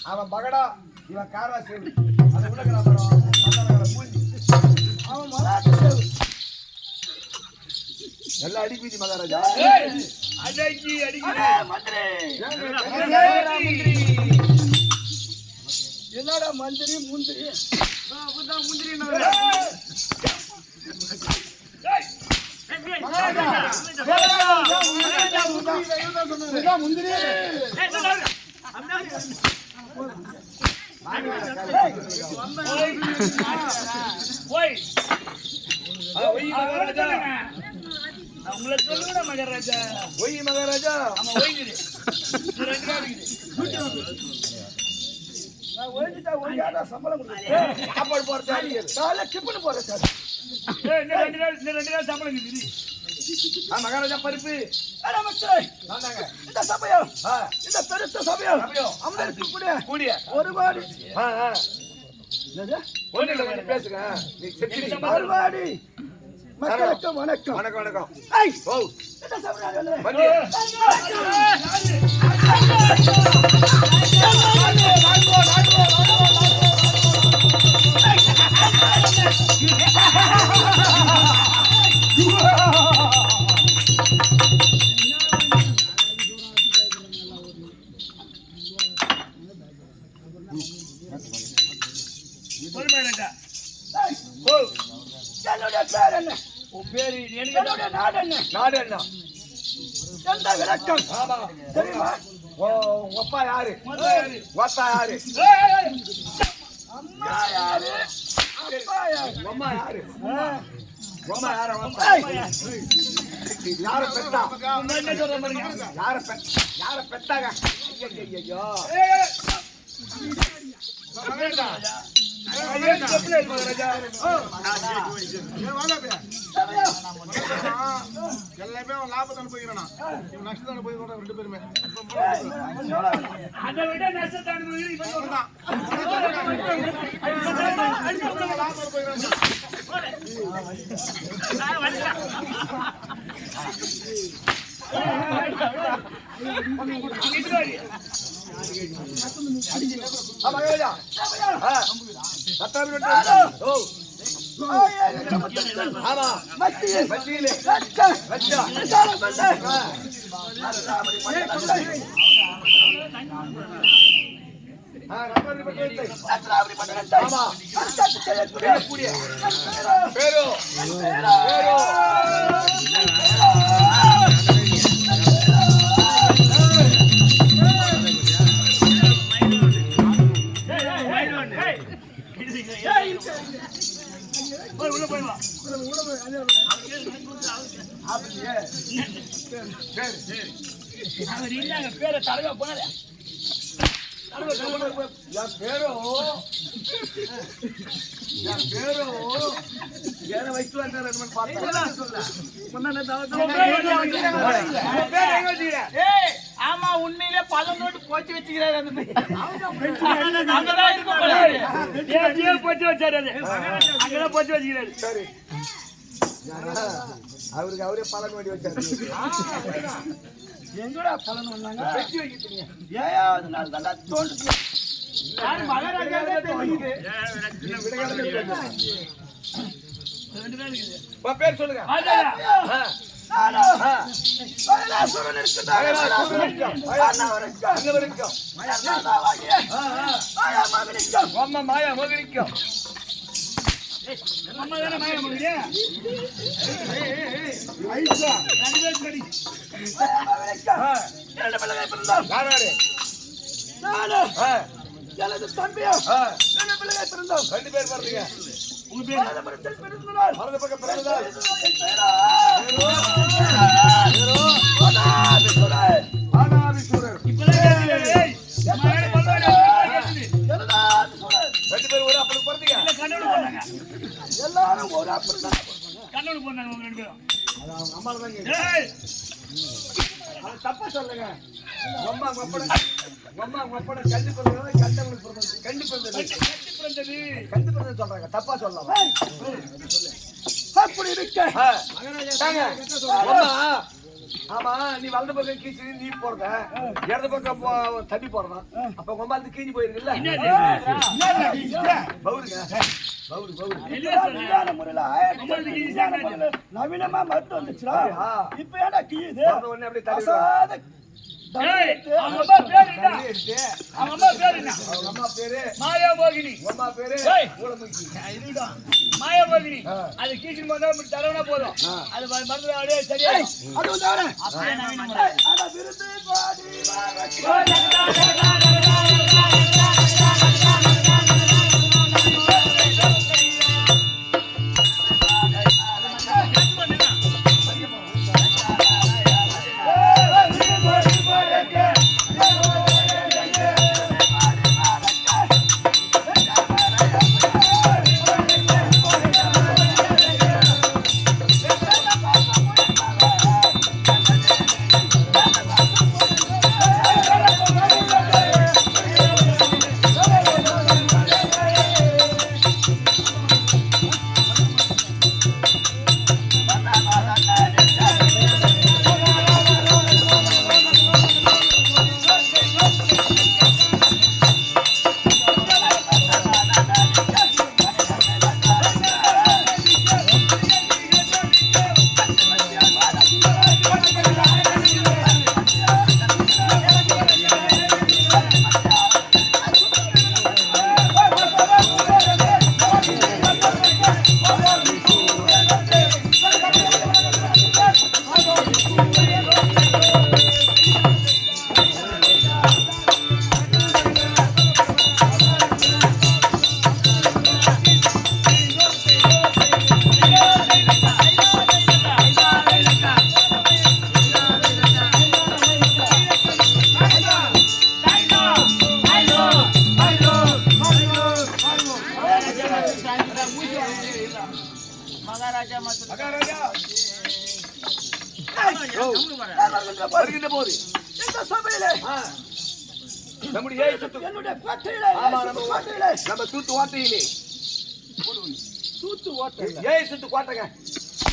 அவன் பகடா இவன் காரா சேவு அவன் மராட்டி சேவு எல்லாம் அடிப்பீச்சு மகாராஜா என்னடா மந்திரி முந்திரி முந்திரி உங்களை சொல்லுங்க மகாராஜா. ஒய் மகாராஜா. ஆமா ஒய்ங்குது. நான் ஒய்ஞ்சிட்டா ஒய்யாடா சம்பளம் கொடுத்து சாப்பாடு போறது காலை டிஃபன் போறது ரெண்டு நாள் சம்பளம் இருக்குது. மகாராஜா பருப்பு இந்த சமயம் இந்த பெருத்த சமயம் அமர்க்கு கூடிய ஒருபாடு பேசுங்க ஒருபாடு மக்களுக்கு வணக்கம் வணக்கம் வணக்கம் என்னுடைய பேர் என்ன? என்னுடைய நாடு என்ன? நாடு என்ன? எந்த விளக்கம் தெரியுமா? ஒப்பா யாரு மொத்தம் யாரு? ஒத்தா யாரு ஏய், அம்மா யாரு அப்பா யாரு அம்மா யாரு அம்மா யாரு யார பெத்தா நான் என்ன சொல்றேன் பாருங்க. யார பெத்தாங்க ஐயோ ஏய், மகாராஜா. ஏன் செப்பல் இருக்கு மகாராஜா? எல்லாமே அவன் லாபத்தான போய்க்கிறானா இவன் நஷ்டத்தான போய் கூட ரெண்டு பேருமே அதை விட நஷ்டத்தான போய் இப்ப சொல்றான். லாபத்தான போய்க்கிறான் மகாராஜா சத்தாமி ஓ ஆமா மத்தியிலே லட்சா உள்ள போய் வா. அவர் இல்லங்க பேரை தரவே போனாரு. என் பேரோ ஏன வயசு வந்தாரு ஏய் ஆமா உண்மையிலே பல நோட்டு போச்சு வச்சுக்கிறாரு அந்த மாதிரி அங்கதான் இருக்கும் போல. ஏன் போச்சு வச்சாரு அது? அங்கதான் போச்சு வச்சுக்கிறாரு. சரி அவருக்கு அவரே பலன் வேண்டி வச்சாரு எங்கடா பலன் வந்தாங்க வெட்டி வைக்கிறீங்க ஏழாவது நாள் நல்லா தோன்றுச்சு மகாராஜாவே தெரியுது. பேர் சொல்லுங்க அதான். மாயா மகனிக்கும் அம்மா தானே மாயா மகனே? ரெண்டு பேரும் கடி. எனது தம்பியா ரெண்டு பேர் பாருங்க உங்க பேரு? மறந்த பக்கம் பிறந்ததால் ஆனாபிசூரர் இப்பதான் கேட்டீங்க. ஏய், மகனே பல்வாடி கேட்டீங்க. ரெண்டு பேர் ஒரு அப்படி பிறந்தீங்க இல்ல, கண்ணோடு போனாங்க. எல்லாரும் ஒரு அப்படி தான் கண்ணோடு போனாங்க உங்க ரெண்டு பேரும். அது அவங்க அம்மாவை தான் ஏய், அது தப்பா சொல்லுங்க அம்மா மப்பட கண்டு பிறந்தது கண்டவங்களுக்கு பிறந்தது கண்டு பிறந்தது கட்டி பிறந்தது. கண்டு பிறந்தது சொல்றாங்க தப்பா சொல்லலாம் அப்படி இருக்க ஆமா நீ வலது பக்கம் கீச்சு நீ போறத இடது பக்கம் தண்ணி போறதான் அப்ப கொம்பாலத்து கீஞ்சி போயிருக்குல்ல பவுருங்க பவுரு இல்லையா சொன்னேன்? நவீனமா மருந்து வந்துச்சுடா இப்ப ஏடா கீயுது உடனே அப்படியே தள்ளி ஏய், அவங்க அம்மா பேரு என்ன? அவங்க அம்மா பேரு என்ன? அவங்க அம்மா பேரு மாயா மோகினி. உங்க அம்மா பேரு ஏய். ஊழமுக்கி மாயா மோகினி. அது கீச்சின் போதா இப்படி தரவனா போதும். அது மருந்து அப்படியே சரியா அது வந்து அவனே அப்படியே நவீன முறை. அட விருது பாடி Hey! வருகின்ற போது இந்த சபையிலே நம்முடைய ஏசுத்து என்னுடைய கோட்டையிலே ஆமா, கோட்டையிலே நம்ம சூத்து ஓட்டையிலே சூத்து ஓட்டை ஏசுத்து கோட்டைங்க.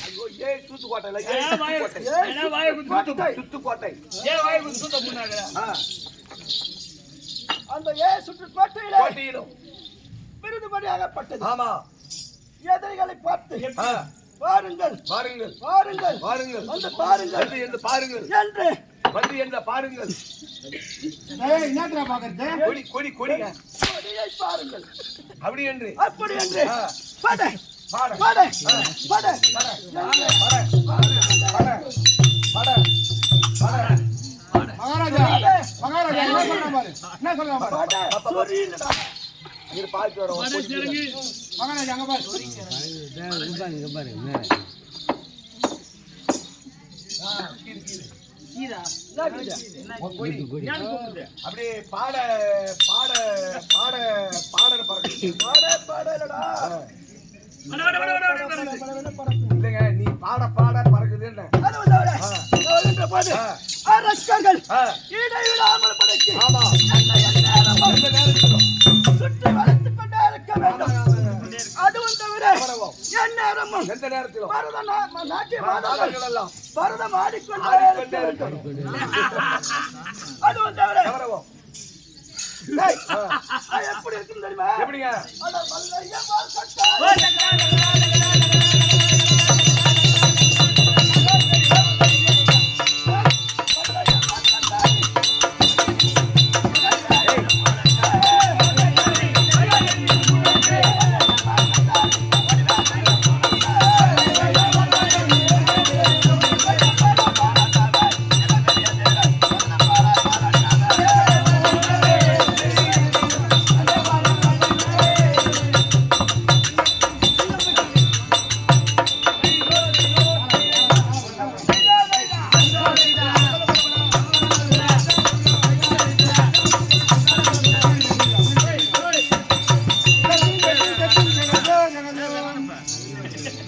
ஐயோ ஏசுத்து கோட்டை இல்ல ஏன் வாயை கோட்டை. ஏன் வாயை குத்து சுத்து கோட்டை. ஏன் வாயை குத்து சுத்த முன்னாடி அந்த ஏசுற்று கோட்டையிலே கோட்டையிலும் விருதுபடியாகப்பட்டது. ஆமா எதிரிகளை பார்த்து ஆ, பாருங்கள் பாருங்கள் பாருங்கள் பாருங்கள் வந்து பாருங்கள் என்று பாருங்கள் என்று வந்து என்ற பாருங்கள். என்னத்துல பாக்குறது கொடி கொடி கொடிங்க கொடியை பாருங்கள் அப்படி என்று அப்படி என்று ஆ. படை பாட படை படை மகாராஜா மகாராஜா என்ன சொல்றான் பாரு என்ன சொல்றான் பாரு படை சொரியுங்கடா. இது பாத்து வரோம். மனசிறங்கி மகாராஜா அங்க பாரு அப்படியே பாட பாட பாட பாட பறக்கு. படை படைலடா. இல்லைங்க நீ பாட பாட பறக்குது என்ன? அது வந்து அவரே. வருகின்ற போது அரக்கர்கள் இடைவிடாமல் படைக்கு ஆமா எந்த நேரத்திலும் சுற்றி வளைத்துக் கொண்டே இருக்க வேண்டும். அதுவும் தவிர என் நேரமும் எந்த நேரத்திலும் நாட்டிய மாதங்கள் மாதங்கள் எல்லாம் பரதம் ஆடிக்கொண்டே இருக்க வேண்டும். அதுவும் தவிர கவரவும். டேய், அது எப்படி இருக்குன்னு தெரியுமா? எப்படிங்க? அட மல்லையா பால் சட்டை.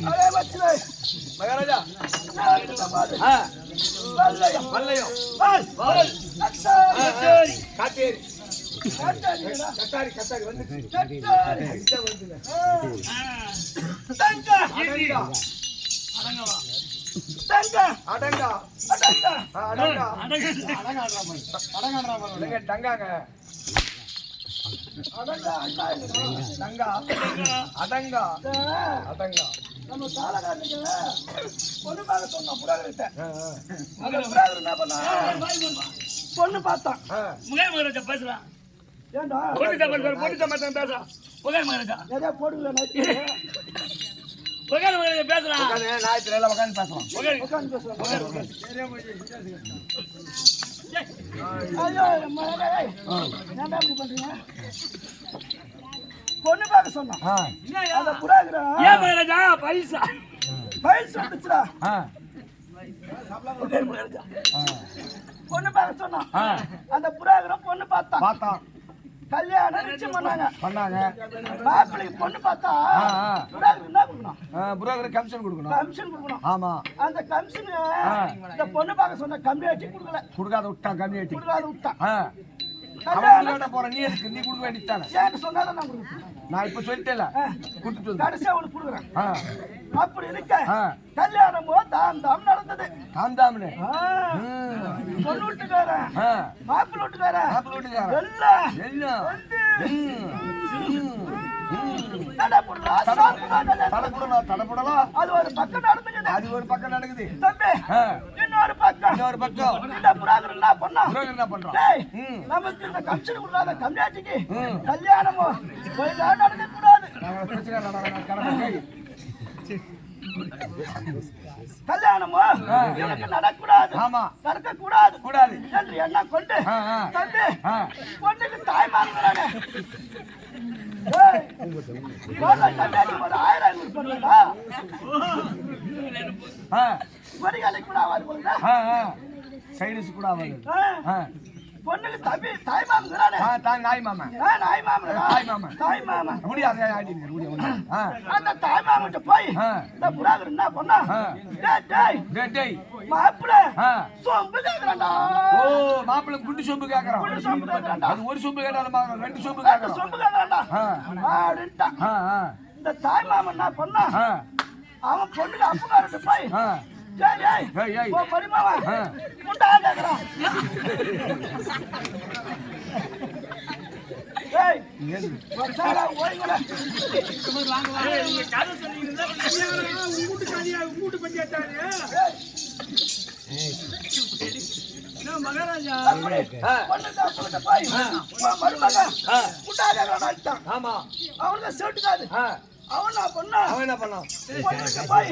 அதே வச்சுலே. மகாராஜா பாரு. ஆ, மல்லையம். மல்லையம் பால். வால். கட்டாரி. காட்டேரி கட்டாரிடா. கட்டாரி கட்டாரி வந்து கட்டாரி. இங்க வந்துங்க. தங்க. அடங்கா தங்க. அடங்கா அடங்க. அடங்கா அடங்காடுறா பாரு இல்லைங்க டங்காங்க அடங்க. அண்டா இல்லடா. டங்கா அடங்கா அடங்கா நம்ம காலகாரனுக்கு பொண்ணு பார்க்க சொன்னோம் புறாகிட்ட. ஆ, ஆ. அந்த புறாகர் என்ன பண்ணா? பொண்ணு பார்த்தான். ஆ, முகை மகாராஜா பேசுறான் ஏண்டா பொண்ணு சம்பந்தம் பேசுறான் புகை மகாராஜா நிறைய போடுங்களா நைட்டு புகை மகாராஜா பேசுறான் உட்காந்து ஞாயிற்றுல எல்லாம் உட்காந்து பேசலாம். புகை உட்காந்து பேசுறேன். ஐயோ மகனே, ஏன்டா இப்படி பண்றீங்க? பொண்ணு பார்க்க சொன்னான். ஆ, அந்த புறாகிற ஏன் மகாராஜா பைசா வயசு வந்துச்சுடா. ஆ, பொண்ணு பார்க்க சொன்னான். ஆ. அந்த புறாகிற பொண்ணு பார்த்தான். பார்த்தான் கல்யாணம் நிச்சயம் பண்ணாங்க. பண்ணாங்க. மாப்பிள்ளைக்கு பொண்ணு பார்த்தா ஆ, ஆ. புறாகிற என்ன கொடுக்கணும்? புரோக்கர் கமிஷன் கொடுக்கணும். கமிஷன் கொடுக்கணும். ஆமா அந்த கமிஷன் இந்த பொண்ணு பார்க்க சொன்ன கம்மியாட்டி கொடுக்கல. கொடுக்காத விட்டான் கம்யூனிட்டி. கொடுக்காத விட்டான். அவன் கல்யாணம் போற நீ எதுக்கு நீ கொடுக்க வேண்டியதானே? ஏன்னு சொன்னாதான் நான் கொடுப்பேன். நான் இப்ப சொல்லிட்டேல கொடுத்துட்டு வந்து. கடைசியா அவனுக்கு கொடுக்குறேன். ஆ, அப்படி இருக்க ஆ. கல்யாணமோ தாம் தாம் நடந்தது. காந்தாமனே. பொண்ணு வீட்டுக்காரன் ஆ, மாப்பிள்ளை வீட்டுக்காரன் மாப்பிள்ளை வீட்டுக்காரன். எல்லாம் எல்லாம். வந்து ம், தடபுடலா, சாப்பிடாத. தடப்படலாம். அது ஒரு பக்கம் நடந்துக்குது. அது ஒரு பக்கம் நடக்குது. தம்பி ஆ, இன்னொரு பக்கம் இன்னொரு பக்கம் இந்த புறாகர் என்ன பண்ணா? புரோக்கர் என்ன பண்றான்? டேய், ம். நமக்கு இந்த கமிஷன் கொடுக்காத கம்மியாட்டிக்கு ம். கல்யாணமோ போய்தான் நடக்க கூடாது. நாங்க பிரச்சனை கடமை. கல்யாணமோ எனக்கு நடக்கூடாது. ஆமா. நடக்க கூடாது கூடாது. என்று என்ன கொண்டு ஆ, ஆ. தம்பி ஆ. பொண்ணுக்கு தாய் மாறுகிறானே. டேய், போடுற கம்மியாட்டி போது 1000 பண்ணுறா. ஆ, வரிகாலை கூட ஆகாது போல. ஆ, ஆ. சைடுஸ் கூட ஆகாது. ஆ, பொண்ணுக்கு தம்பி தாய் மாமன் நாய் மாமா நாய் மாமன் தாய் மாமன் முடியாது ஆடிங்க முடியாது அந்த தாய் மாமன்ட்ட போய் இந்த புறாகர் என்ன பண்ணா டேய் டேய் மாப்பிள சொம்பு கேக்குறான்டா ஓ மாப்பிள குண்டு சொம்பு கேக்குறான் அது ஒரு சொம்பு கேட்டாலும் ரெண்டு சொம்பு கேக்குறான் சொம்பு கேக்குறான்டா அப்படின்ட்டா இந்த தாய் மாமன் என்ன பண்ணா அவன் பொண்ணுக்கு அப்பகாரட்டு போய் டேய் ஓ பரிமாவா முண்டா கேக்குறான் டேய் வச்சாடா ஓய்ங்கடா நீங்க கதை சொன்னீங்கன்னா உங்கூட்டு கதையா உங்கூட்டு பத்தி ஏத்தானே நான் மகாராஜா பொண்ணுக்கு அப்பகாரட்டு போய் மருமக முண்டா கேக்குறான் ஆமா அவனுக்கு சேட்டுக்காது அவன் என்ன பண்ணா பொண்ணுக்கு போய்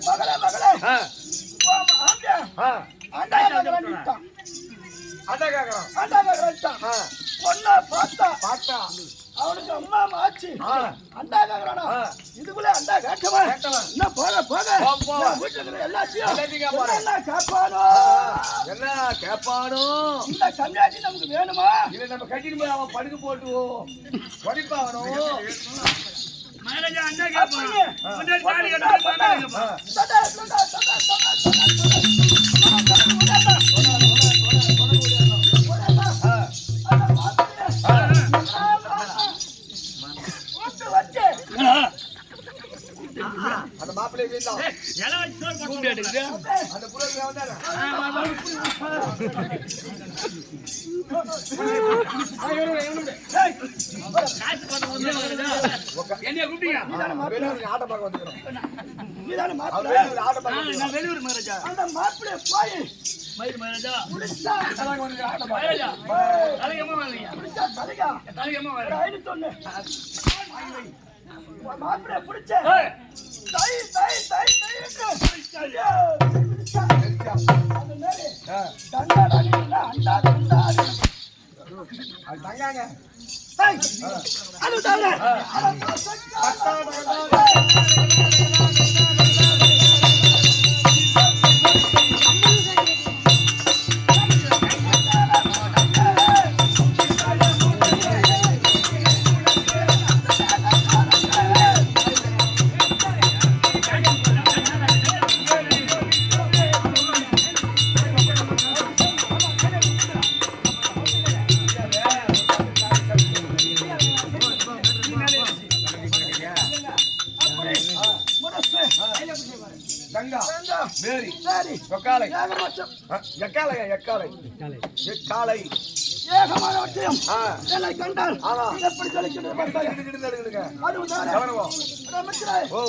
மகளே அண்டா கேக்குறான் பொண்ணா பார்த்தா அவனுக்கு அம்மா ஆச்சு அண்டா கேக்குறானா இதுக்குள்ள அண்டா கேட்கவா என்ன போக வீட்டுல எல்லாத்தையும் என்ன கேப்பானோ இந்த கம்மியாச்சு நமக்கு வேணுமா இல்ல நம்ம கட்டிட்டு போய் அவன் படுக்க போட்டு படிப்பானோ மகாராஜா அண்ணா கேப்பாங்க முன்னாடி தாடி கட்டணும் அந்த மாப்பிள்ளை வீட்தான் எல்லாம் வச்சு சோறு போட்டு எடுக்குது அந்த புறத்துல வந்தானே என்னைய கூப்பிட்டீங்க வெளியூருக்கு ஆட்ட பார்க்க வந்துக்கிறோம் நான் வெளியூர் மகாராஜா அந்த மாப்பிள்ளை போய் மயிர் மகாராஜா முடிச்சா மகாராஜா தலையம்மா வரலையா தலைகா தலையம்மா வரல ஐடி சொன்ன மாப்பிள்ளை பிடிச்ச கங்கா மேரி எக்காலை ஏகமான விஷயம் என்னை கண்டால் எப்படி கழிக்கிறது ஓ